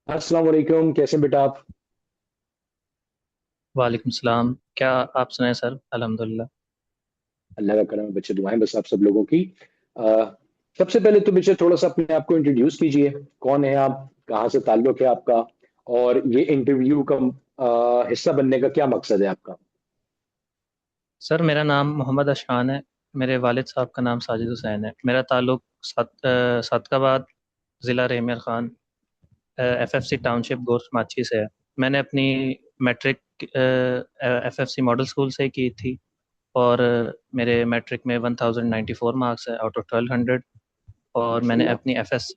अस्सलाम वालेकुम, कैसे हैं बेटा आप? वालेकुम सलाम। क्या आप सुनाए सर? अल्हम्दुलिल्लाह। अल्लाह का करम है, बच्चे दुआएं बस आप सब लोगों की। अ, सबसे पहले तो बच्चे थोड़ा सा अपने आप को इंट्रोड्यूस कीजिए। कौन है आप? कहाँ से ताल्लुक है आपका? और ये इंटरव्यू का हिस्सा बनने का क्या मकसद है आपका? सर मेरा नाम मोहम्मद अशान है। मेरे वालिद साहब का नाम साजिद हुसैन है। मेरा ताल्लुक सादकाबाद, ज़िला रहमिया ख़ान, एफएफसी टाउनशिप गोश्त माची से है। मैंने अपनी मैट्रिक एफएफसी मॉडल स्कूल से की थी। और मेरे मैट्रिक में 1094 मार्क्स है आउट ऑफ 1200। और मैंने माशाल्लाह। अपनी एफएस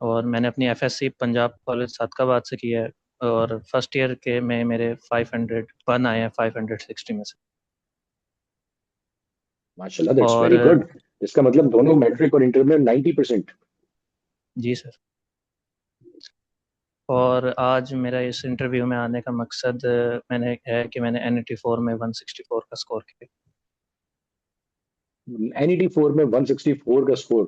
और मैंने अपनी एफएससी पंजाब कॉलेज सादकाबाद से की है। और फर्स्ट ईयर के में मेरे 501 आए हैं 560 में से। माशाल्लाह, दैट्स और वेरी गुड। इसका मतलब दोनों मैट्रिक और इंटर में 90%। जी सर। और आज मेरा इस इंटरव्यू में आने का मकसद मैंने है कि मैंने NET 4 में 164 का स्कोर किया। एनईटी 4 में 164 का स्कोर।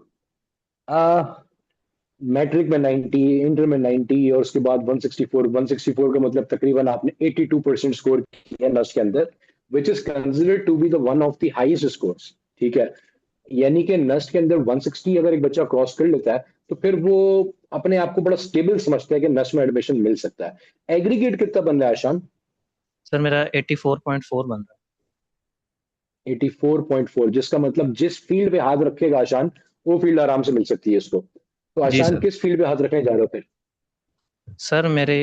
मैट्रिक में 90, इंटर में 90 और उसके बाद 164। 164 का मतलब तकरीबन आपने 82% स्कोर किया नस्ट के अंदर, which is considered to be the one of the highest scores. ठीक है। यानी कि नस्ट के अंदर 160 अगर एक बच्चा क्रॉस कर लेता है तो फिर वो अपने आप को बड़ा स्टेबल समझता है कि नस्ट में एडमिशन मिल सकता है। एग्रीगेट कितना बन रहा है आशान? सर मेरा 84.4 बन रहा 84.4, जिसका मतलब जिस फील्ड पे हाथ रखेगा आशान, वो फील्ड आराम से मिल सकती है इसको। तो है। जी आशान सर। किस फील्ड पे हाथ रखने जा रहे हो फिर? सर मेरे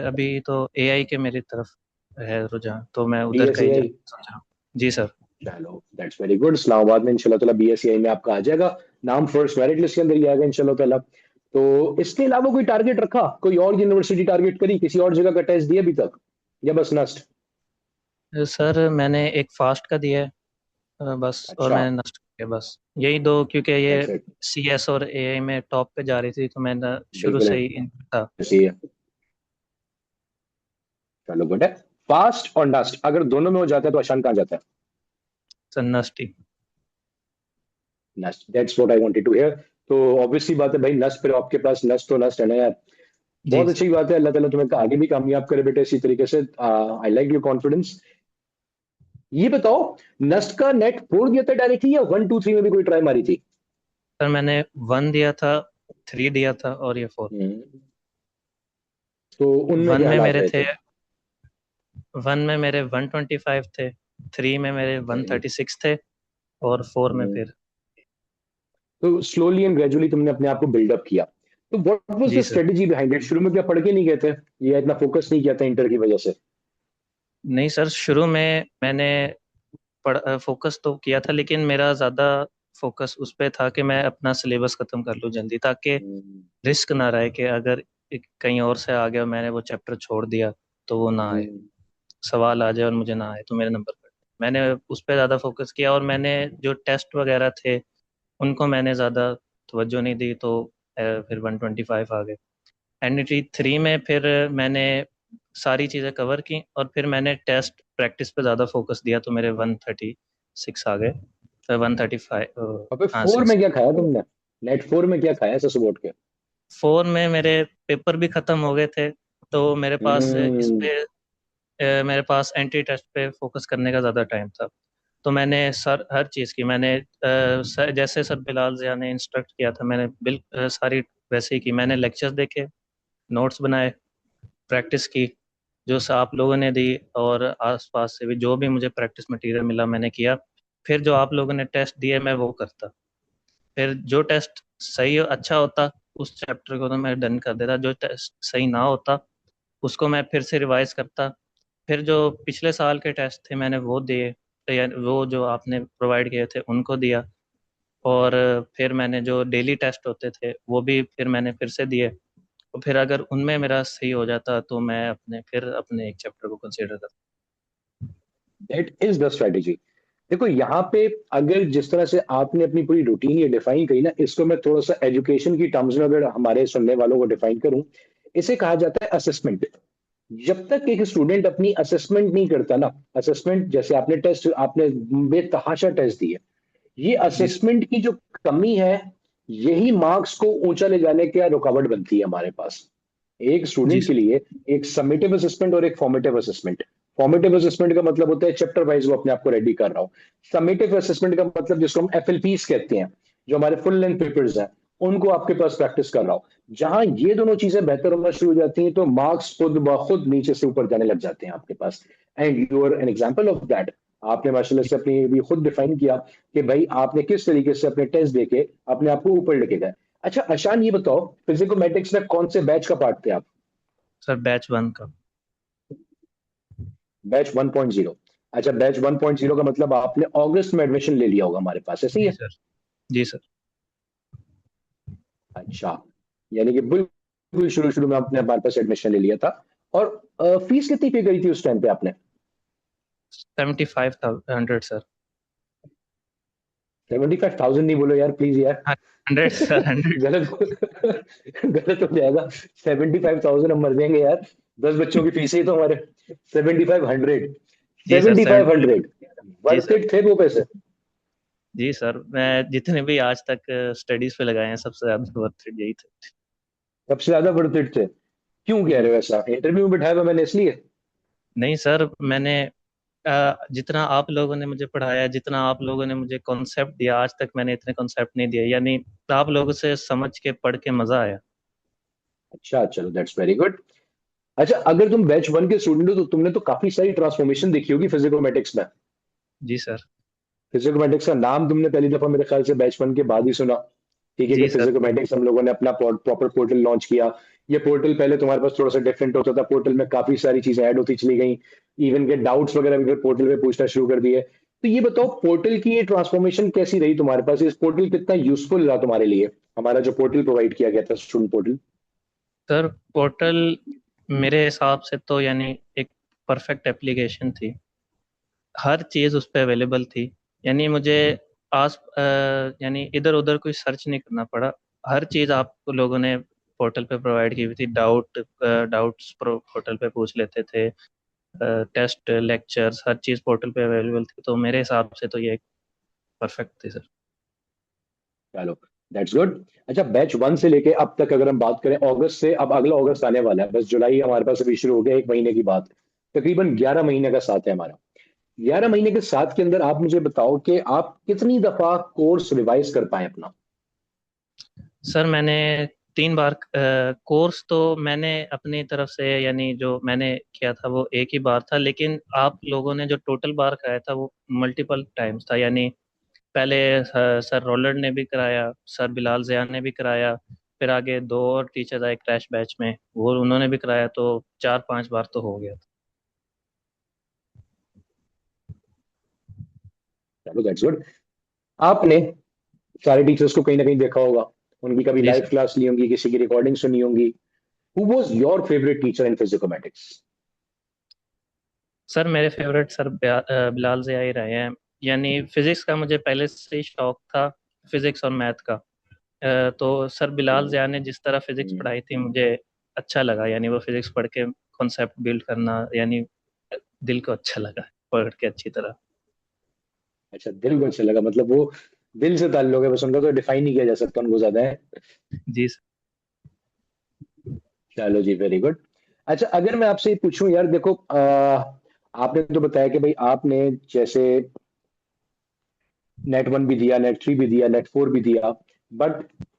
अभी तो AI के मेरी तरफ है रुझान, तो मैं बी उधर एस का सी ही आई। सोच रहा हूँ। जी सर। चलो, दैट्स वेरी गुड। इस्लामाबाद में इंशाल्लाह ताला BSCI में आपका आ जाएगा नाम, फर्स्ट मेरिट लिस्ट के अंदर ही आएगा इंशाल्लाह ताला। तो इसके अलावा कोई टारगेट रखा, कोई और यूनिवर्सिटी टारगेट करी, किसी और जगह का टेस्ट दिया अभी तक, या बस नस्ट? सर मैंने एक फास्ट का दिया है, बस। और अच्छा। मैंने नस्ट किया, बस यही दो, क्योंकि ये दैट्स इट। CS और AI में टॉप पे जा रही थी, तो मैंने शुरू बिल्कुल से ही इन था। ऐसी है। चलो गुड है। फास्ट और नस्ट अगर दोनों में हो जाता है तो आशान कहाँ जाता है? सर नस्ट ही। NUST, that's what I wanted to hear. तो ऑब्वियसली बात है भाई, नस्ट फिर आपके पास नस्ट तो नस्ट है ना यार। जी बहुत सर। अच्छी बात है, अल्लाह ताला तुम्हें आगे भी कामयाब करे बेटे इसी तरीके से। I like your confidence. ये बताओ, नस्ट का नेट 4 दिया था डायरेक्टली, या 1 2 3 में भी कोई ट्राई मारी थी? सर मैंने 1 दिया था, 3 दिया था, और ये 4। हम्म। तो उनमें 1 क्या में हालात मेरे रहे थे थे? 1 में मेरे 125 थे, 3 में मेरे हम्म। 136 थे, और 4 में हम्म। फिर। तो स्लोली एंड ग्रेजुअली तुमने अपने आप को बिल्डअप किया। तो व्हाट वाज द जी सर। Strategy behind it? शुरू में क्या पढ़ के नहीं गए थे, या इतना फोकस नहीं किया था इंटर की वजह से? नहीं सर, शुरू में मैंने फोकस तो किया था, लेकिन मेरा ज़्यादा फोकस उस पे था कि मैं अपना सिलेबस ख़त्म कर लूँ जल्दी, ताकि हम्म। रिस्क ना रहे कि अगर कहीं और से आ गया, मैंने वो चैप्टर छोड़ दिया, तो वो ना आए, हम्म। सवाल आ जाए और मुझे ना आए तो मेरे नंबर कट। मैंने उस पर ज़्यादा फोकस किया, और मैंने जो टेस्ट वगैरह थे उनको मैंने ज़्यादा तवज्जो नहीं दी, तो फिर 125 आ गए। NET 3 में फिर मैंने सारी चीज़ें कवर की, और फिर मैंने टेस्ट प्रैक्टिस पे ज़्यादा फोकस दिया, तो मेरे 136 आ गए, फिर 135। और फिर हाँ 4 में 6। क्या खाया तुमने? नेट 4 में क्या खाया ऐसा सब के? 4 में मेरे पेपर भी ख़त्म हो गए थे, तो मेरे पास इस हम्म। पे मेरे पास एंट्री टेस्ट पे फोकस करने का ज़्यादा टाइम था। तो मैंने सर हर चीज़ की मैंने जैसे सर बिलाल ज़िया ने इंस्ट्रक्ट किया था, मैंने सारी वैसे ही की। मैंने लेक्चर्स देखे, नोट्स बनाए, प्रैक्टिस की, जो आप लोगों ने दी, और आसपास से भी जो भी मुझे प्रैक्टिस मटेरियल मिला मैंने किया। फिर जो आप लोगों ने टेस्ट दिए मैं वो करता। फिर जो टेस्ट सही अच्छा होता, उस चैप्टर को तो मैं डन कर देता। जो टेस्ट सही ना होता, उसको मैं फिर से रिवाइज करता। फिर जो पिछले साल के टेस्ट थे मैंने वो दिए, या वो जो आपने प्रोवाइड किए थे उनको दिया। और फिर मैंने जो डेली टेस्ट होते थे वो भी फिर मैंने फिर से दिए। और फिर अगर उनमें मेरा सही हो जाता, तो मैं अपने एक चैप्टर को कंसीडर करता। That is the strategy. देखो यहाँ पे, अगर जिस तरह से आपने अपनी पूरी रूटीन ये डिफाइन करी ना, इसको मैं थोड़ा सा एजुकेशन की टर्म्स में अगर हमारे सुनने वालों को डिफाइन करूं, इसे कहा जाता है असेसमेंट। जब तक एक स्टूडेंट अपनी असेसमेंट नहीं करता ना, असेसमेंट जैसे आपने टेस्ट, आपने बेतहाशा टेस्ट दिए, ये जी सर। असेसमेंट की जो कमी है, यही मार्क्स को ऊंचा ले जाने का रुकावट बनती है हमारे पास। एक जी स्टूडेंट के सर। लिए एक समेटिव असेसमेंट और एक फॉर्मेटिव असेसमेंट। फॉर्मेटिव असेसमेंट का मतलब होता है चैप्टर वाइज वो अपने आप को रेडी कर रहा हूँ। समेटिव असेसमेंट का मतलब जिसको हम एफएलपीस कहते हैं, जो हमारे फुल लेंथ पेपर्स हैं, उनको आपके पास प्रैक्टिस कर रहा हूँ। जहां ये दोनों चीजें बेहतर होना शुरू हो जाती हैं तो मार्क्स खुद ब खुद नीचे से ऊपर जाने लग जाते हैं आपके पास। And you are an example of that. आपने माशाल्लाह से अपनी भी खुद डिफाइन किया कि भाई आपने किस तरीके से अपने टेस्ट देके अपने आप को ऊपर लेके गए। अच्छा अशान, ये बताओ फिजिकोमेटिक्स में कौन से बैच का पार्ट थे आप? सर बैच 1 का। बैच 1.0। अच्छा बैच 1.0 का मतलब आपने अगस्त में एडमिशन ले लिया होगा हमारे पास, ऐसे ही जी है? सर। जी सर। अच्छा, यानी कि बिल्कुल शुरू शुरू में आपने हमारे पास एडमिशन ले लिया था। और फीस कितनी पे करी थी उस टाइम पे आपने? 75,100 सर। 75,000 नहीं बोलो यार प्लीज यार। 100 सर, 100। गलत गलत हो जाएगा। 75,000 हम मर जाएंगे यार। 10 बच्चों की फीस ही तो हमारे। 7500। जी सर, 7500। 75। जी वर्थ सर। इट थे वो पैसे? जी सर, मैं जितने भी आज तक स्टडीज पे लगाए हैं सबसे ज्यादा वर्थ इट यही थे। सबसे ज्यादा वर्थ इट थे? क्यों कह जी। रहे हो ऐसा? इंटरव्यू में बिठाया हुआ मैंने इसलिए? नहीं सर, मैंने जितना आप लोगों ने मुझे पढ़ाया, जितना आप लोगों ने मुझे कॉन्सेप्ट दिया, आज तक मैंने इतने कॉन्सेप्ट नहीं दिए। यानी आप लोगों से समझ के पढ़ के मजा आया। अच्छा चलो दैट्स वेरी गुड। अच्छा अगर तुम बैच वन के स्टूडेंट हो तो तुमने तो काफी सारी ट्रांसफॉर्मेशन देखी होगी फिजिकोमेटिक्स में। जी सर। फिजिकोमेटिक्स का नाम तुमने पहली दफा मेरे ख्याल से बैच वन के बाद ही सुना। ठीक है कि जी सर। फिजिकोमेटिक्स हम लोगों ने अपना प्रॉपर पोर्टल लॉन्च किया। ये पोर्टल पहले तुम्हारे पास थोड़ा सा डिफरेंट होता था, पोर्टल में काफी सारी चीजें ऐड होती चली गई। इवन के डाउट्स वगैरह भी फिर पोर्टल पे पूछना शुरू कर दिए। तो ये बताओ पोर्टल की ये ट्रांसफॉर्मेशन कैसी रही तुम्हारे पास? इस पोर्टल कितना यूजफुल रहा तुम्हारे लिए, हमारा जो पोर्टल प्रोवाइड किया गया था, स्टूडेंट पोर्टल? सर पोर्टल मेरे हिसाब से तो यानी एक परफेक्ट एप्लीकेशन थी। हर चीज़ उस पर अवेलेबल थी। यानी मुझे यानी इधर उधर कोई सर्च नहीं करना पड़ा। हर चीज़ आप लोगों ने पोर्टल पे प्रोवाइड की हुई थी। डाउट्स पोर्टल पे पूछ लेते थे। टेस्ट लेक्चर्स हर चीज़ पोर्टल पे अवेलेबल थी, तो मेरे हिसाब से तो ये परफेक्ट थी सर। चलो दैट्स गुड। अच्छा बैच वन से लेके अब तक अगर हम बात करें अगस्त से, अब अगला अगस्त आने वाला है, बस जुलाई हमारे पास अभी शुरू हो गया, एक महीने की बात। तकरीबन 11 महीने का साथ है हमारा। 11 महीने के साथ के अंदर आप मुझे बताओ कि आप कितनी दफा कोर्स रिवाइज कर पाए अपना? सर मैंने 3 बार कोर्स तो मैंने अपनी तरफ से यानी जो मैंने किया था वो एक ही बार था, लेकिन आप लोगों ने जो टोटल बार कराया था वो मल्टीपल टाइम्स था। यानी पहले सर रोलर ने भी कराया, सर बिलाल ज़िया ने भी कराया, फिर आगे 2 और टीचर्स आए क्रैश बैच में, वो उन्होंने भी कराया, तो 4-5 बार तो हो गया था। चलो दैट्स गुड। आपने सारे टीचर्स को कहीं ना कहीं देखा होगा, उनकी कभी जी लाइव सर। क्लास ली होंगी, किसी की रिकॉर्डिंग सुनी होंगी। Who was your favourite teacher in physicomatics? Sir मेरे फेवरेट सर बिलाल ज़िया ही रहे हैं। यानी फिजिक्स का मुझे पहले से ही शौक था, फिजिक्स और मैथ का। तो सर बिलाल ज़िया ने जिस तरह फिजिक्स पढ़ाई थी मुझे अच्छा लगा। यानी वो फिजिक्स पढ़ के कॉन्सेप्ट बिल्ड करना, यानी दिल को अच्छा लगा पढ़ के अच्छी तरह। अच्छा दिल को अच्छा लगा, मतलब वो दिल से ताल्लुक है, बस उनका तो डिफाइन नहीं किया जा सकता उनको ज्यादा है। जी सर। चलो जी वेरी गुड। अच्छा अगर मैं आपसे ये पूछूं यार, देखो आपने तो बताया कि भाई आपने जैसे नेट वन भी दिया, नेट थ्री भी दिया, नेट फोर भी दिया, बट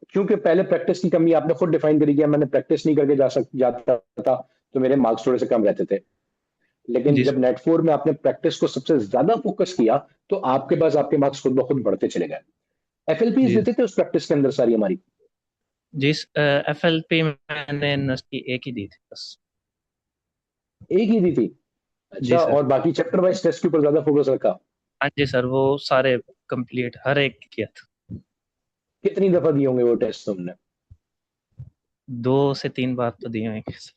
क्योंकि पहले प्रैक्टिस की कमी आपने खुद डिफाइन करी कि मैंने प्रैक्टिस नहीं करके जाता था, तो मेरे मार्क्स थोड़े से कम रहते थे। लेकिन जी जब सर। नेट फोर में आपने प्रैक्टिस को सबसे ज्यादा फोकस किया तो आपके पास आपके मार्क्स खुद ब खुद बढ़ते चले गए। एफएलपीज जी देते थे उस प्रैक्टिस के अंदर सारी हमारी? जी। FLP मैंने नस्ट की एक ही दी थी बस। एक ही दी थी? जी अच्छा, सर। और बाकी चैप्टर वाइज टेस्ट के ऊपर ज्यादा फोकस रखा? हाँ जी सर, वो सारे कंप्लीट हर एक किया था। कितनी दफा दिए होंगे वो टेस्ट तुमने? 2 से 3 बार तो दिए होंगे सर।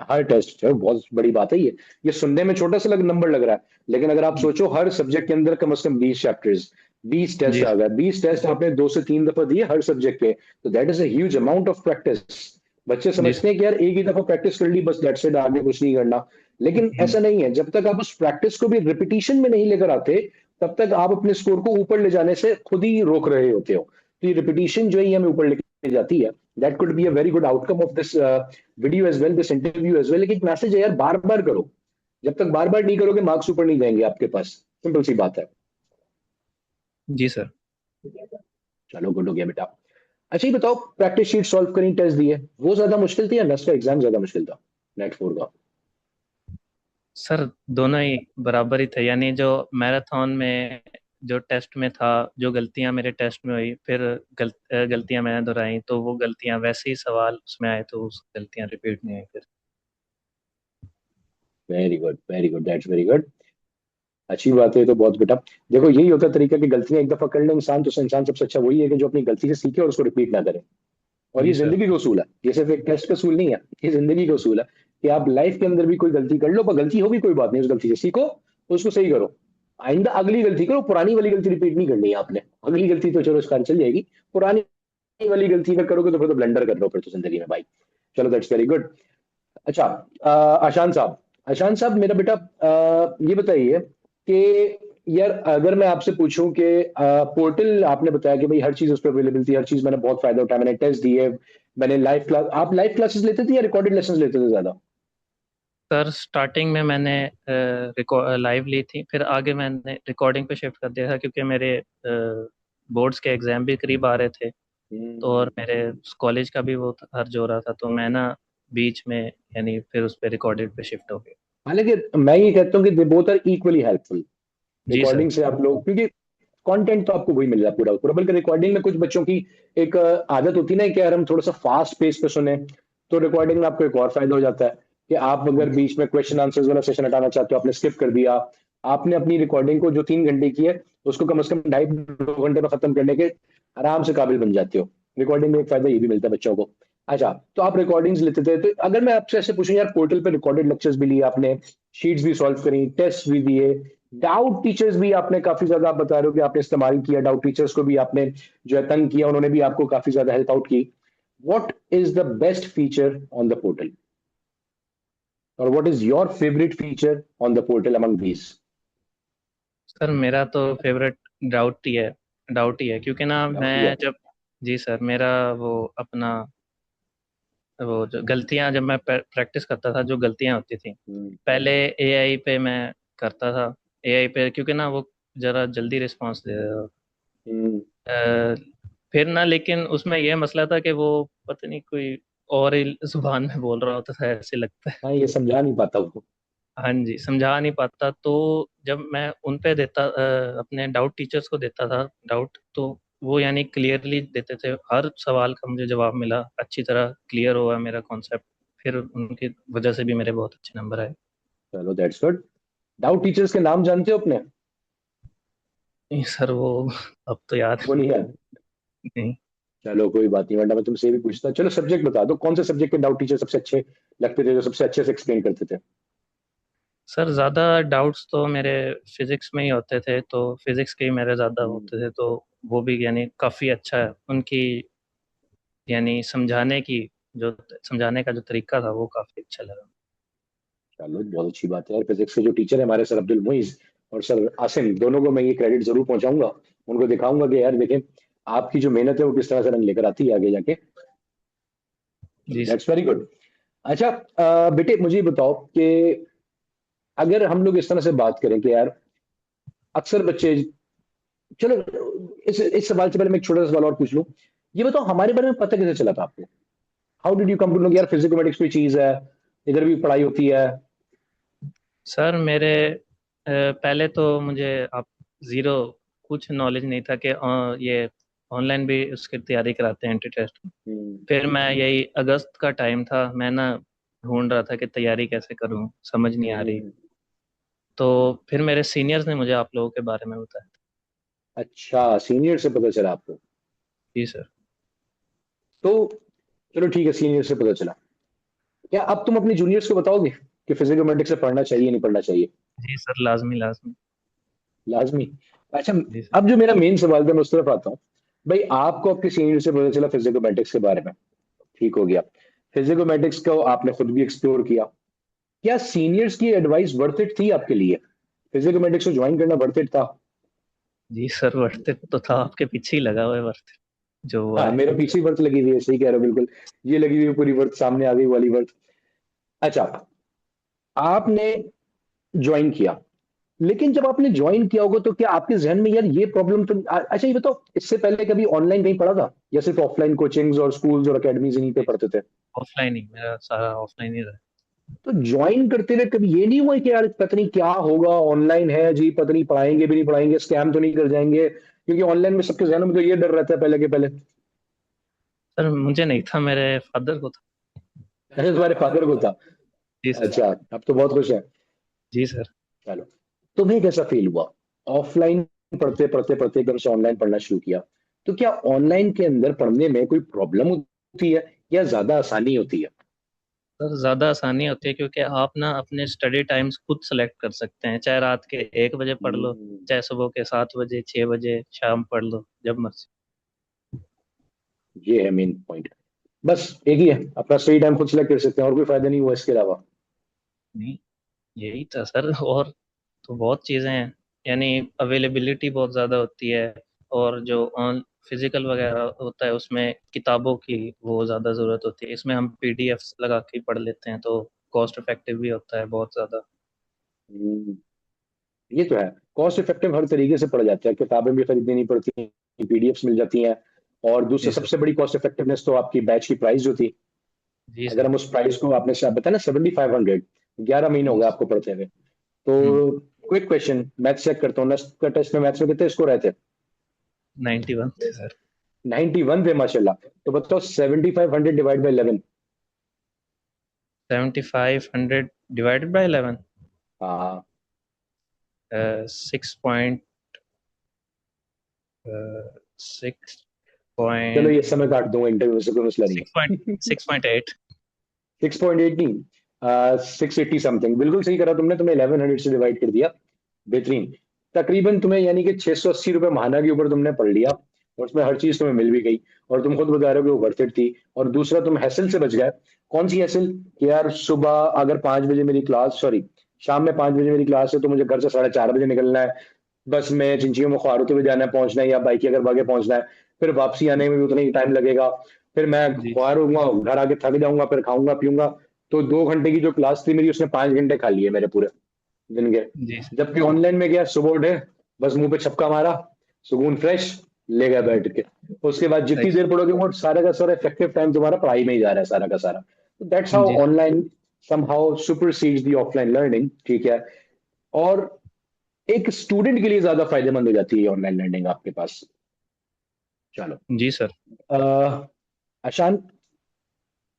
हर टेस्ट जो है बहुत बड़ी बात है ये सुनने में छोटा सा नंबर लग रहा है, लेकिन अगर आप सोचो हर सब्जेक्ट के अंदर कम से कम 20 चैप्टर्स, 20 टेस्ट जी आ गए, 20 टेस्ट आपने 2 से 3 दफा दिए हर सब्जेक्ट के, तो that is a huge amount of practice. बच्चे जी समझते हैं कि यार एक ही दफा प्रैक्टिस कर ली बस, दैट्स इट, आगे कुछ नहीं करना। लेकिन सर। ऐसा नहीं है, जब तक आप उस प्रैक्टिस को भी रिपीटिशन में नहीं लेकर आते तब तक आप अपने स्कोर को ऊपर ले जाने से खुद ही रोक रहे होते हो। तो ये रिपीटिशन जो है ये हमें ऊपर लेके जाती है, that could be a very good outcome of this video as well, this interview as well. लेकिन एक मैसेज है यार, बार बार करो, जब तक बार बार नहीं करोगे मार्क्स ऊपर नहीं जाएंगे आपके पास, सिंपल सी बात है। जी सर। चलो गुड हो गया बेटा। अच्छा ये बताओ, प्रैक्टिस शीट सॉल्व करी, टेस्ट दिए, वो ज्यादा मुश्किल थी या नेक्स्ट का एग्जाम ज्यादा मुश्किल था, नेट फोर का? सर दोनों ही बराबर ही थे, यानी जो मैराथन में जो टेस्ट में था, जो गलतियां मेरे टेस्ट में हुई, फिर गलतियां मैंने दोहराई, तो वो गलतियां वैसे ही सवाल उसमें आए तो उस गलतियां रिपीट नहीं हुई फिर। Very good, that's very good. अच्छी बात है तो बहुत बेटा। देखो यही होता है तरीका कि गलतियां एक दफा कर ले इंसान, तो उस इंसान सबसे अच्छा वही है कि जो अपनी गलती से सीखे और उसको रिपीट ना करे। और ये जी सर। जिंदगी का उसूल है, ये सिर्फ एक टेस्ट का उसूल नहीं है, ये जिंदगी का उसूल है कि आप लाइफ के अंदर भी कोई गलती कर लो, पर गलती होगी कोई बात नहीं, उस गलती से सीखो, उसको सही करो, आइंदा अगली गलती करो, पुरानी वाली गलती रिपीट नहीं करनी है आपने। अगली गलती तो चलो इस कारण चल जाएगी, पुरानी वाली गलती अगर करोगे तो फिर तो ब्लंडर कर लो फिर तो जिंदगी में भाई। चलो दैट्स वेरी गुड। अच्छा आशान साहब, आशान साहब मेरा बेटा ये बताइए कि यार अगर मैं आपसे पूछूं कि पोर्टल आपने बताया कि भाई हर चीज उस पर अवेलेबल थी, हर चीज मैंने बहुत फायदा उठाया, मैंने टेस्ट दिए, मैंने लाइव क्लास, आप लाइव क्लासेस लेते थे या रिकॉर्डेड लेसन लेते थे ज्यादा? सर स्टार्टिंग में मैंने लाइव ली थी, फिर आगे मैंने रिकॉर्डिंग पे शिफ्ट कर दिया था, क्योंकि मेरे बोर्ड्स के एग्जाम भी करीब आ रहे थे, तो और हम्म। मेरे कॉलेज का भी वो हर्ज हो रहा था, तो मैं ना बीच में यानी फिर उस पे रिकॉर्डेड पे शिफ्ट हो गया। हालांकि मैं ये कहता हूँ कि they both are equally helpful. जी सर। रिकॉर्डिंग से आप लोग, क्योंकि कंटेंट तो आपको वही मिल रहा है पूरा पूरा, बल्कि रिकॉर्डिंग में कुछ बच्चों की एक आदत होती है ना कि यार हम थोड़ा सा फास्ट पेस पे सुने, तो रिकॉर्डिंग में आपको एक और फायदा हो जाता है कि आप अगर बीच में क्वेश्चन आंसर्स वाला सेशन हटाना चाहते हो, आपने स्किप कर दिया, आपने अपनी रिकॉर्डिंग को जो 3 घंटे की है उसको कम से कम 2.5 2 घंटे में खत्म करने के आराम से काबिल बन जाते हो। रिकॉर्डिंग में एक फायदा ये भी मिलता है बच्चों को। अच्छा, तो आप रिकॉर्डिंग्स लेते थे, तो अगर मैं आपसे ऐसे पूछूं यार, पोर्टल पे रिकॉर्डेड लेक्चर्स भी लिए आपने, शीट्स भी सॉल्व करी, टेस्ट भी दिए, डाउट टीचर्स भी आपने काफी ज्यादा, आप बता रहे हो कि आपने इस्तेमाल किया, डाउट टीचर्स को भी आपने जो है तंग किया, उन्होंने भी आपको काफी ज्यादा हेल्प आउट की, what is the best feature on the portal, और what is your favourite feature on the portal among these? Sir मेरा तो फेवरेट डाउट ही है, क्योंकि ना डाउट ही है। मैं जब, जी सर, मेरा वो अपना वो जो गलतियां जब मैं प्रैक्टिस करता था, जो गलतियां होती थी हम्म। पहले एआई पे मैं करता था, एआई पे, क्योंकि ना वो जरा जल्दी रिस्पांस दे देता हम्म। था। फिर ना, लेकिन उसमें यह मसला था कि वो पता नहीं कोई और ही जुबान में बोल रहा होता था, ऐसे लगता है। हाँ, ये समझा नहीं पाता वो। हाँ जी, समझा नहीं पाता, तो जब मैं उन पे देता अपने डाउट टीचर्स को देता था डाउट, तो वो यानी क्लियरली देते थे, हर सवाल का मुझे जवाब मिला, अच्छी तरह क्लियर हुआ मेरा कॉन्सेप्ट, फिर उनकी वजह से भी मेरे बहुत अच्छे नंबर आए। चलो दैट्स गुड। डाउट टीचर्स के नाम जानते हो अपने? नहीं सर, वो अब तो याद वो नहीं है? नहीं। चलो कोई बात नहीं, वरना मैं तुमसे ये भी पूछता। चलो सब्जेक्ट बता दो, कौन से सब्जेक्ट के डाउट टीचर सबसे अच्छे लगते थे, जो सबसे अच्छे से एक्सप्लेन करते थे? सर ज़्यादा डाउट्स तो मेरे फिजिक्स में ही होते थे, तो फिजिक्स के ही मेरे ज़्यादा हम्म। होते थे, तो वो भी यानी काफ़ी अच्छा है उनकी, यानी समझाने का जो तरीका था वो काफ़ी अच्छा लगा। चलो बहुत अच्छी बात है यार। फिजिक्स के जो टीचर है हमारे, सर अब्दुल मुइज और सर आसिम, दोनों को मैं ये क्रेडिट जरूर पहुंचाऊंगा, उनको दिखाऊंगा कि यार देखें आपकी जो मेहनत है वो किस तरह से रंग लेकर आती है आगे जाके। चलो जी सर। That's very good. अच्छा बेटे मुझे ये बताओ कि अगर हम लोग इस तरह से बात करें कि यार अक्सर बच्चे, चलो इस सवाल से पहले मैं एक छोटा सा सवाल और पूछ लूं, ये बताओ हमारे बारे में पता कैसे चला था आपको? How did you come to know यार फिजिकोमेटिक्स कोई चीज है, इधर भी पढ़ाई होती है? सर मेरे पहले तो मुझे आप ज़ीरो, कुछ नॉलेज नहीं था कि ये ऑनलाइन भी उसकी तैयारी कराते हैं एंट्री टेस्ट। हम्म। फिर मैं यही अगस्त का टाइम था, मैं ना ढूंढ रहा था कि तैयारी कैसे करूं, समझ नहीं आ रही, हम्म। तो फिर मेरे सीनियर्स ने मुझे आप लोगों के बारे में बताया। अच्छा, सीनियर से पता चला आपको? जी सर। तो चलो ठीक है, सीनियर से पता चला, क्या अब तुम अपने जूनियर्स को बताओगे कि फिजिकोमेट्रिक्स से पढ़ना चाहिए नहीं पढ़ना चाहिए? जी सर, लाजमी लाजमी। लाजमी। अच्छा, जी सर। अब जो मेरा मेन सवाल था मैं उस तरफ आता हूँ। भाई आपको आपके सीनियर से पता चला फिजिकोमेट्रिक्स के बारे में, ठीक हो गया, फिजिकोमेट्रिक्स को आपने खुद भी एक्सप्लोर किया, क्या सीनियर्स की एडवाइस वर्थ इट थी आपके लिए? फिजिकोमेट्रिक्स को ज्वाइन करना वर्थ इट था? जी सर, वर्थ तो था, आपके पीछे ही लगा हुआ है वर्थ। जो हुआ हाँ, है। मेरे पीछे वर्थ लगी हुई है, सही कह रहे हो बिल्कुल। ये लगी हुई है पूरी वर्थ, सामने आ गई वाली वर्थ। अच्छा, आपने ज्वाइन किया, लेकिन जब आपने ज्वाइन किया होगा तो क्या आपके जहन में यार ये प्रॉब्लम तो अच्छा ये बताओ, इससे पहले कभी ऑनलाइन कहीं पढ़ा था या सिर्फ ऑफलाइन कोचिंग्स और स्कूल्स और अकेडमीज इन्हीं पे पढ़ते थे? ऑफलाइन ही, मेरा सारा ऑफलाइन ही रहा। तो ज्वाइन करते हुए कभी ये नहीं हुआ कि यार पता नहीं क्या होगा, ऑनलाइन है जी, पता नहीं पढ़ाएंगे भी नहीं पढ़ाएंगे, स्कैम तो नहीं कर जाएंगे? क्योंकि ऑनलाइन में सबके जहनों में तो ये डर रहता है पहले के पहले। सर मुझे नहीं था, मेरे फादर को था। अरे तुम्हारे फादर को था? जी सर। अच्छा, अब तो बहुत खुश है। जी सर। चलो, तुम्हें कैसा फील हुआ ऑफलाइन पढ़ते पढ़ते पढ़ते एकदम से ऑनलाइन पढ़ना शुरू किया? तो क्या ऑनलाइन के अंदर पढ़ने में कोई प्रॉब्लम होती है या ज्यादा आसानी होती है? सर ज़्यादा आसानी होती है, क्योंकि आप ना अपने स्टडी टाइम्स खुद सेलेक्ट कर सकते हैं, चाहे रात के 1 बजे पढ़ लो, हम्म, चाहे सुबह के 7 बजे, 6 बजे, शाम पढ़ लो, जब मर्जी। ये है मेन पॉइंट। बस एक ही है, अपना सही टाइम खुद सेलेक्ट कर सकते हैं, और कोई फायदा नहीं हुआ इसके अलावा? नहीं, यही था सर। और तो बहुत चीज़ें हैं, यानी अवेलेबिलिटी बहुत ज़्यादा होती है। और जो ऑन फिजिकल वगैरह होता है, उसमें किताबों की वो ज़्यादा ज़रूरत होती है। इसमें हम पीडीएफ्स लगा के पढ़ लेते हैं, तो कॉस्ट इफेक्टिव भी होता है बहुत ज़्यादा। हम्म, ये तो है, कॉस्ट इफेक्टिव हर तरीके से पड़ जाता है, किताबें भी खरीदनी नहीं पड़ती, पीडीएफ्स मिल जाती हैं। और दूसरा जी सर। सबसे बड़ी कॉस्ट इफेक्टिवनेस तो आपकी बैच की प्राइस जो थी। जी अगर सर। हम उस प्राइस को, आपने शायद बताया ना 7500, 11 महीने हो गए आपको पढ़ते हुए। हम्म। तो क्विक क्वेश्चन, मैथ चेक करता हूँ, नेक्स्ट का टेस्ट में मैथ्स में कितने स्कोर आए थे? 91 थे सर। 91 थे, माशाल्लाह। तो बताओ 7500 डिवाइड बाई 11। 7500 divided by 11। हाँ, 6 सिक्स चलो पॉइंट ये समय काट दूंगा, इंटरव्यू से कोई मसला नहीं सिक्स पॉइंट है। 6.8। 6.18, 680 समथिंग, बिल्कुल सही करा तुमने, तुमने 1100 से डिवाइड कर दिया। बेहतरीन। तकरीबन तुम्हें यानी कि 680 रुपये महाना के ऊपर तुमने पढ़ लिया, और उसमें हर चीज तुम्हें मिल भी गई। और तुम खुद बता रहे हो कि वो वर्थ इट थी। और दूसरा, तुम हैसल से बच गए। कौन सी हैसल? कि यार सुबह अगर 5 बजे मेरी क्लास, सॉरी, शाम में 5 बजे मेरी क्लास है, तो मुझे घर से 4:30 बजे निकलना है। बस में चिंचियों में ख्वार होते हुए जाना है, पहुंचना है, या बाइक की अगर भागे पहुंचना है। फिर वापसी आने में भी उतना ही टाइम लगेगा। फिर मैं जी। ख्वार होऊंगा, घर आके थक जाऊंगा, फिर खाऊंगा पीऊंगा। तो 2 घंटे की जो क्लास थी मेरी, उसने 5 घंटे खा लिए मेरे पूरे दिन के। जी। जबकि ऑनलाइन में गया, सुबह उठे, बस मुंह पे छपका मारा, सुकून फ्रेश, ले गया बैठ के। उसके बाद सही। जितनी देर पढ़ोगे वो सारा का सारा इफेक्टिव टाइम तुम्हारा पढ़ाई में ही जा रहा है, सारा का सारा। दैट्स हाउ जी sir. Online somehow supersedes the offline learning, ठीक है? और एक स्टूडेंट के लिए ज्यादा फायदेमंद हो जाती है ऑनलाइन लर्निंग आपके पास। चलो, जी सर। अशान,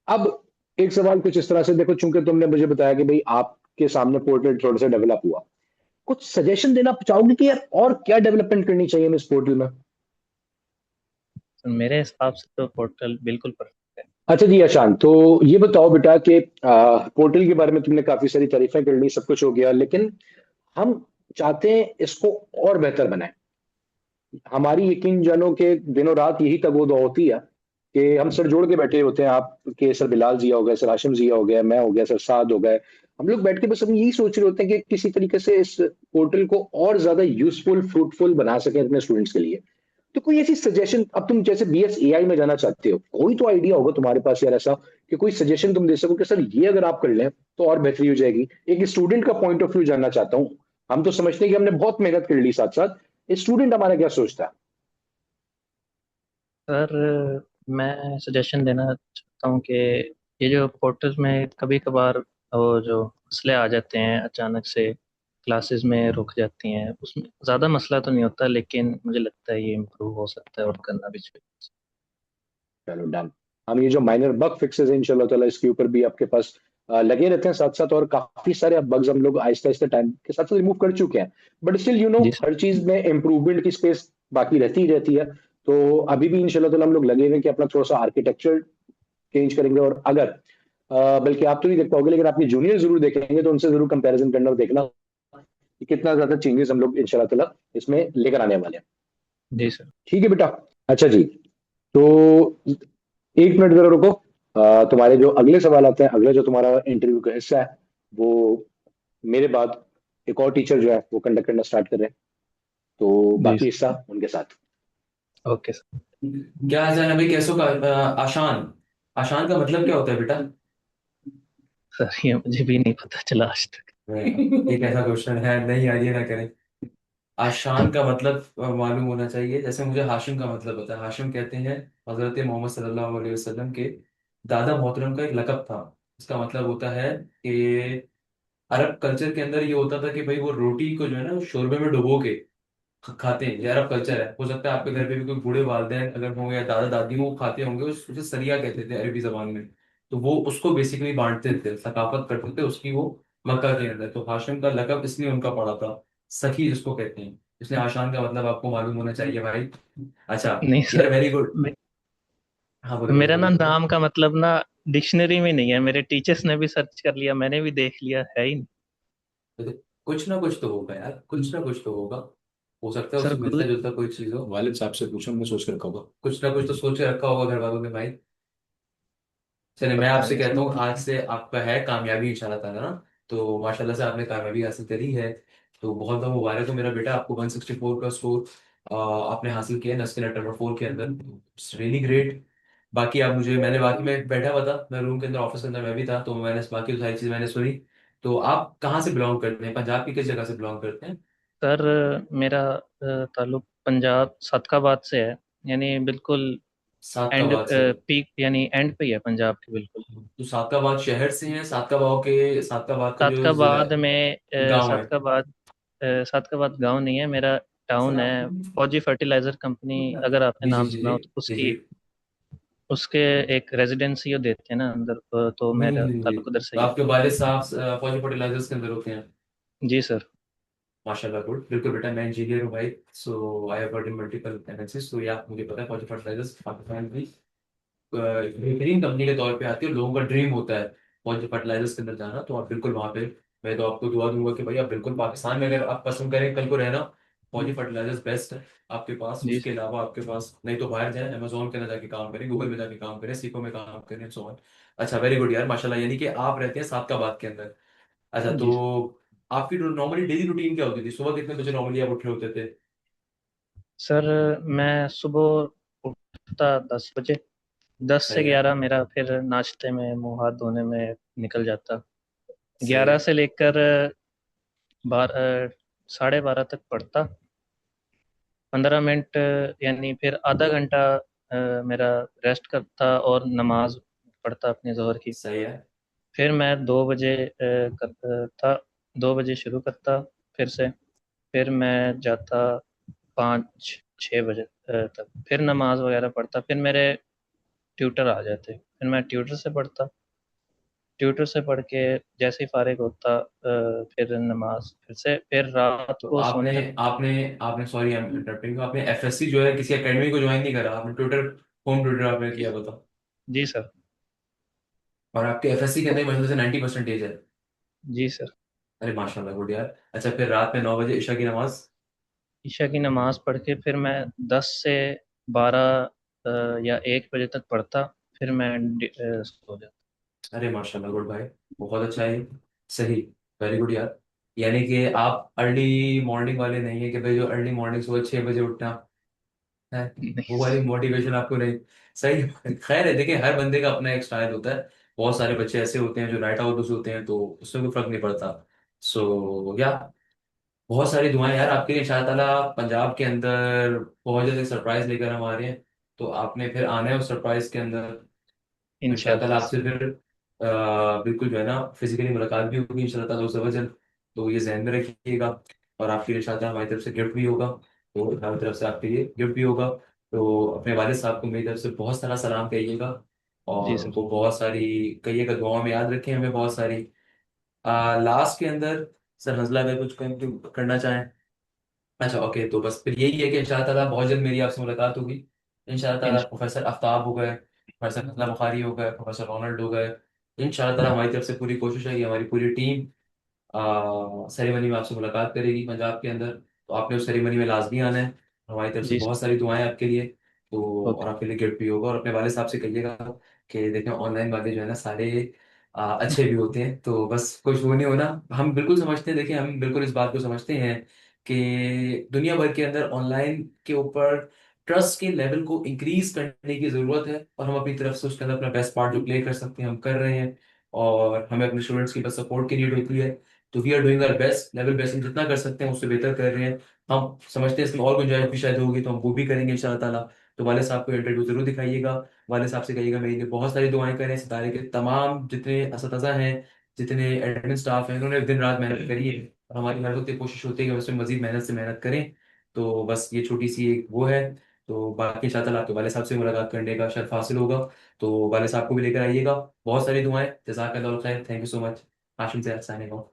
अब एक सवाल कुछ इस तरह से, देखो चूंकि तुमने मुझे बताया कि भाई आपके सामने पोर्टल थोड़ा सा डेवलप हुआ, कुछ सजेशन देना चाहोगे कि यार और क्या डेवलपमेंट करनी चाहिए हमें इस पोर्टल में? तो मेरे हिसाब से तो पोर्टल बिल्कुल परफेक्ट है। अच्छा जी अशांत, तो ये बताओ बेटा कि पोर्टल के बारे में तुमने काफी सारी तारीफें कर ली, सब कुछ हो गया, लेकिन हम चाहते हैं इसको और बेहतर बनाएं। हमारी यकीन जानो कि दिनों रात यही तगोदो होती है कि हम सर जोड़ के बैठे होते हैं, आपके सर बिलाल जिया हो गए, सर हाशिम जिया हो गया, मैं हो गया, सर साद हो गए। हम लोग बैठ के बस हम यही सोच रहे होते हैं कि किसी तरीके से इस पोर्टल को और ज्यादा यूजफुल फ्रूटफुल बना सके अपने स्टूडेंट्स के लिए। तो कोई ऐसी सजेशन, अब तुम जैसे बीएस एआई में जाना चाहते हो, कोई तो आइडिया होगा तुम्हारे पास यार ऐसा, कि कोई सजेशन तुम दे सको कि सर ये अगर आप कर लें तो और बेहतरी हो जाएगी। एक स्टूडेंट का पॉइंट ऑफ व्यू जानना चाहता हूँ। हम तो समझते हैं कि हमने बहुत मेहनत कर ली, साथ साथ स्टूडेंट हमारा क्या सोचता है? सर मैं सजेशन देना चाहता हूँ कि ये जो पोर्टल में कभी कभार वो जो मसले आ जाते हैं अचानक से, क्लासेस में रुक जाती हैं, उसमें ज़्यादा मसला तो नहीं होता, लेकिन मुझे लगता है ये इम्प्रूव हो सकता है और करना भी चाहिए। चलो डन। हम ये जो माइनर बग फिक्सेस हैं इंशाल्लाह ताला, इसके ऊपर भी आपके पास लगे रहते हैं साथ साथ, और काफी सारे बग्स हम लोग आहिस्ता आहिस्ता टाइम के साथ साथ रिमूव कर चुके हैं। बट स्टिल जी सर। हर चीज में इम्प्रूवमेंट की स्पेस बाकी रहती ही रहती है। तो अभी भी इंशाल्लाह ताला हम लोग लगे हुए हैं कि अपना थोड़ा सा आर्किटेक्चर चेंज करेंगे। और अगर बल्कि आप तो नहीं देख पाओगे, लेकिन आपके जूनियर जरूर देखेंगे, तो उनसे जरूर कंपैरिजन करना और देखना कि कितना ज्यादा चेंजेस हम लोग इंशाल्लाह ताला इसमें लेकर आने वाले हैं। जी सर। ठीक है बेटा। अच्छा जी, तो 1 मिनट जरा रुको। तुम्हारे जो अगले सवाल आते हैं, अगले जो तुम्हारा इंटरव्यू का हिस्सा है, वो मेरे बाद एक और टीचर जो है वो कंडक्ट करना स्टार्ट कर रहे हैं। तो जी बाकी सर। हिस्सा उनके साथ। Okay sir. क्या हाल चाल है भाई, कैसो का आशान। आशान का मतलब क्या होता है बेटा? सर ये मुझे भी नहीं पता चला आज तक। एक ऐसा क्वेश्चन है, नहीं यार ये ना करें। आशान का मतलब मालूम होना चाहिए। जैसे मुझे हाशिम का मतलब पता है। हाशिम कहते हैं हजरत मोहम्मद सल्लल्लाहु अलैहि वसल्लम के दादा मोहतरम का एक लकब था। इसका मतलब होता है कि अरब कल्चर के अंदर ये होता था कि भाई वो रोटी को जो है ना शोरबे में डुबो के खाते हैं। ये अरब कल्चर है। हो सकता है आपके घर पे भी कोई बूढ़े वालिदैन अगर होंगे या दादा दादी वो खाते होंगे। उसे सरिया कहते थे अरबी जबान में। तो वो उसको बेसिकली बांटते थे, सकाफत करते थे उसकी वो मक्का के अंदर। तो हाशिम का लकब इसलिए उनका पड़ा था, सखी जिसको कहते हैं। इसलिए आशान का मतलब आपको मालूम होना चाहिए भाई। अच्छा। नहीं यार सर, वेरी गुड। हाँ बोले बोले मेरा ना बोले बोले। नाम का मतलब ना डिक्शनरी में नहीं है। मेरे टीचर्स ने भी सर्च कर लिया, मैंने भी देख लिया, है ही नहीं। तो कुछ ना कुछ तो होगा यार, कुछ ना कुछ तो होगा। हो सकता है सर उससे मिलता गुल जुलता कोई चीज हो। वालिद साहब से पूछो, उन्होंने सोच के रखा होगा। कुछ ना कुछ तो सोच के रखा होगा घर वालों ने भाई। चलिए मैं पता आपसे नहीं कहता सर। हूँ आज से आपका है कामयाबी इंशाल्लाह ताला ना। तो माशाल्लाह से आपने कामयाबी हासिल करी है। तो बहुत बहुत मुबारक हो मेरा बेटा, आपको 164 का स्कोर आपने हासिल किया है नस्ल नंबर 4 के अंदर। It's really great. बाकी आप मुझे, मैंने बाकी मैं बैठा हुआ था, मैं रूम के अंदर ऑफिस के अंदर मैं भी था, तो मैंने बाकी सारी चीज़ मैंने सुनी। तो आप कहाँ से बिलोंग करते हैं? पंजाब की किस जगह से बिलोंग करते हैं? सर मेरा ताल्लुक पंजाब सदकाबाद से है, यानी बिल्कुल एंड सादकाबाद से। पीक, यानी एंड पे ही है पंजाब के बिल्कुल। तो सादकाबाद शहर से हैं? सादकाबाद के, सादकाबाद का जो जिला सदकाबाद है, में गांव है? सदकाबाद गांव नहीं है मेरा, सर टाउन आप। है। फौजी फर्टिलाइजर कंपनी, अगर आपने जी जी नाम जी सुना जी हो तो जी उसकी, जी। उसके एक रेजिडेंसी वो देते हैं ना अंदर, तो मेरा जी। ताल्लुक उधर से तो ही है। आपके वालिद साहब फौजी फर्टिलाइजर्स के अंदर होते हैं? जी सर। माशाल्लाह, गुड। बिल्कुल बेटा, मैं इंजीनियर हूँ भाई। So I have worked in multiple MNCs. तो या मुझे पता है फौजी फर्टिलाइजर्स पाकिस्तान की बेहतरीन कंपनी के तौर पे आती है। और लोगों का ड्रीम होता है फौजी फर्टिलाइजर्स के अंदर जाना। तो आप बिल्कुल वहाँ पे, मैं तो आपको दुआ दूंगा कि भाई आप बिल्कुल पाकिस्तान में अगर आप पसंद करें कल को रहना, फौजी फर्टिलाइजर्स बेस्ट है आपके पास। जी उसके सर। अलावा आपके पास नहीं तो बाहर जाए, अमेजोन के अंदर जाके काम करें, गूगल में जाके काम करें, सीको में काम करें, सो ऑन। अच्छा, वेरी गुड यार, माशाल्लाह। यानी कि आप रहते हैं सादकाबाद के अंदर। अच्छा, जी तो सर। आपकी नॉर्मली डेली रूटीन क्या होती थी? सुबह कितने बजे नॉर्मली आप उठे होते थे? सर मैं सुबह उठता 10 बजे, 10 से 11 मेरा फिर नाश्ते में मुंह हाथ धोने में निकल जाता। सही है। 11 से लेकर 12, 12:30 तक पढ़ता। 15 मिनट यानी फिर आधा घंटा मेरा रेस्ट करता और नमाज पढ़ता अपनी जोहर की। सही है। फिर मैं 2 बजे था, 2 बजे शुरू करता फिर से। फिर मैं जाता 5, 6 बजे तक, फिर नमाज वगैरह पढ़ता। फिर मेरे ट्यूटर आ जाते, फिर मैं ट्यूटर से पढ़ता। ट्यूटर से पढ़ के जैसे ही फारिग होता फिर नमाज, फिर से, फिर रात तो को आपने सोने से। आपने आपने सॉरी आई एम इंटरप्टिंग, आपने एफएससी जो है किसी एकेडमी को ज्वाइन नहीं करा, आपने ट्विटर, होम ट्विटर आपने किया बताओ? जी सर। और आपके एफएससी के अंदर मतलब से 90% है? जी सर। अरे माशाल्लाह, गुड यार। अच्छा, फिर रात में 9 बजे ईशा की नमाज? ईशा की नमाज पढ़ के फिर मैं 10 से 12 या 1 बजे तक पढ़ता। फिर मैं सो जाता। अरे माशाल्लाह, गुड भाई। बहुत अच्छा है। सही। वेरी गुड यार। यानी कि आप अर्ली मॉर्निंग वाले नहीं है कि भाई जो अर्ली मॉर्निंग सुबह 6 बजे उठना है, नहीं वो वाली मोटिवेशन आपको नहीं। सही है। खैर है, देखिए हर बंदे का अपना एक स्टाइल होता है। बहुत सारे बच्चे ऐसे होते हैं जो नाइट आउटर्स होते हैं, तो उससे कोई फर्क नहीं पड़ता। सो या, बहुत सारी दुआएं यार आपके लिए। इंशाअल्लाह ताला पंजाब के अंदर बहुत जल्द सरप्राइज लेकर हम आ रहे हैं। तो आपने फिर आना है उस सरप्राइज के अंदर। तो इंशाल्लाह ताला इंशाल्लाह आपसे सर। फिर बिल्कुल जो है ना फिजिकली मुलाकात भी होगी इंशाल्लाह ताला उस वजह। तो ये जहन में रखिएगा। और आपके लिए इंशाल्लाह हमारी तरफ से गिफ्ट भी होगा। तो हमारी तरफ से आपके लिए गिफ्ट भी होगा। तो अपने वालिद साहब को मेरी तरफ से बहुत सारा सलाम कहिएगा। जी और सर। उनको बहुत सारी कहिएगा, दुआओं में याद रखें हमें बहुत सारी। लास्ट के अंदर सर हंसला अगर कुछ करना चाहें? अच्छा ओके, तो बस फिर यही है कि इंशाल्लाह ताला बहुत जल्द मेरी आपसे मुलाकात होगी। इंशाल्लाह ताला इंश प्रोफेसर आफ्ताब हो गए, प्रोफेसर नजला बुखारी हो गए, प्रोफेसर रोनाल्ड हो गए। इंशाल्लाह ताला हमारी तरफ से पूरी कोशिश है कि हमारी पूरी टीम सेरेमनी में आपसे मुलाकात करेगी पंजाब के अंदर। तो आपने उस सेरेमनी में लाजमी आना है। हमारी तरफ से जी बहुत सर। सारी दुआएं आपके लिए। तो और ओके। आपके लिए गिफ्ट भी होगा। और अपने वाले साहब से कहिएगा कि देखें ऑनलाइन वाले जो है ना सारे अच्छे भी होते हैं। तो बस कुछ वो नहीं होना। हम बिल्कुल समझते हैं, देखिए हम बिल्कुल इस बात को समझते हैं कि दुनिया भर के अंदर ऑनलाइन के ऊपर ट्रस्ट के लेवल को इंक्रीज करने की जरूरत है, और हम अपनी तरफ से उसके अंदर अपना बेस्ट पार्ट जो प्ले कर सकते हैं हम कर रहे हैं, और हमें अपने स्टूडेंट्स की बस सपोर्ट की नीड होती है। तो we are doing our best, level best हम जितना कर सकते हैं उससे बेहतर कर रहे हैं। हम समझते हैं इसमें और गुंजाइश भी शायद होगी, तो हम वो भी करेंगे इंशाल्लाह ताला। तो वाले साहब को इंटरव्यू जरूर दिखाइएगा, वाले साहब से कहिएगा मेरे लिए बहुत सारी दुआएं करें, सितारे के तमाम जितने असतज़ा हैं, जितने एडमिन स्टाफ हैं, उन्होंने दिन रात मेहनत करी है, और हमारी हर वक्त ये कोशिश होती है कि हम उसमें मजीद मेहनत से मेहनत करें। तो बस ये छोटी सी एक वो है। तो बाकी इंशाल्लाह आपके वाले साहब से मुलाकात करने का शर्फ हासिल होगा, तो वाले साहब को भी लेकर आइएगा। बहुत सारी दुआएं, जज़ाकल्लाह खैर, thank you so much. Hashim से साइनिंग ऑफ।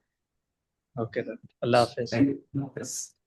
ओके सर, अल्लाह हाफिज। Thank you.